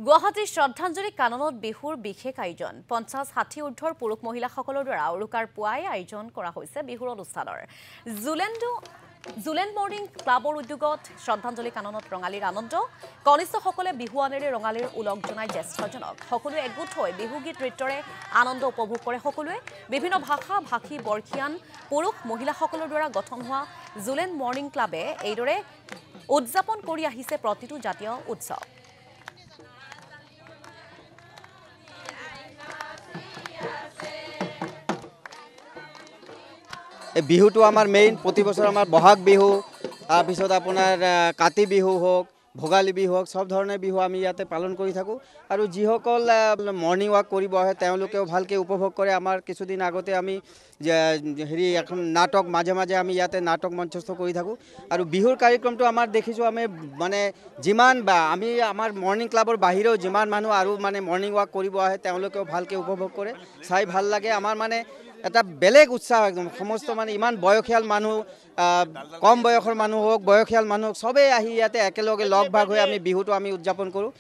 গুৱাহাটীৰ শ্ৰদ্ধাঞ্জলি কাননত বিহুৰ বিশেষ আয়োজন ৫০-৬০ ঊৰ্ধৰ পুৰুষ মহিলাসকলৰ দ্বাৰা উৰুকাৰ পুৱাই আয়োজন কৰা হৈছে বিহুৰ অনুষ্ঠানৰ জুলেণ্ড মৰ্ণিং ক্লাবৰ উদ্যোগত শ্ৰদ্ধাঞ্জলি কাননত ৰঙালীৰ আনন্দ কনিষ্ঠসকলে বিহুৱানেৰে ৰঙালীৰ উলগ জনাই জ্যেষ্ঠজনক সকলোৱে একগোট হৈ বিহুগীত নৃত্যৰে আনন্দ উপভোগ কৰে সকলোৱে বিভিন্ন ভাষা ভাষী বৰ্ষীয়ান পুৰুষ মহিলাসকলৰ দ্বাৰা গঠন হোৱা জুলেণ্ড মৰ্ণিং ক্লাবে এইদৰে উদযাপন কৰি আহিছে প্ৰতিটো জাতীয় উৎসৱ বিহুটো আমাৰ মেইন প্ৰতি বছৰ আমাৰ বহাগ বিহু তাৰপিছত আপোনাৰ কাতি বিহু হোক ভোগালী বিহু হোক সব ধৰণৰ বিহু আমি ইয়াতে পালন কৰি থাকোঁ আৰু যিসকল মৰ্ণিং ৱাক কৰিব আহে তেওঁলোকেও ভালকৈ উপভোগ কৰে আমাৰ কিছুদিন আগতে আমি হেৰি এখন নাটক মাজে মাজে আমি ইয়াতে নাটক মঞ্চস্থ কৰি থাকোঁ আৰু বিহুৰ কাৰ্যক্ৰমটো আমাৰ দেখিছোঁ আমি মানে যিমান বা আমি আমাৰ মৰ্ণিং ক্লাবৰ বাহিৰেও যিমান মানুহ আৰু মানে মৰ্ণিং ৱাক কৰিব আহে তেওঁলোকেও ভালকৈ উপভোগ কৰে চাই ভাল লাগে আমাৰ মানে এটা বেলেগ উৎসাহ একদম সমস্ত মানে ইমান বয়সীয়াল মানুহ কম বয়সৰ মানুহ হোক বয়সীয়াল মানুহ হোক সবেই আহি ইয়াতে একেলগে লগ ভাগ হৈ আমি বিহুটো আমি উদযাপন কৰোঁ।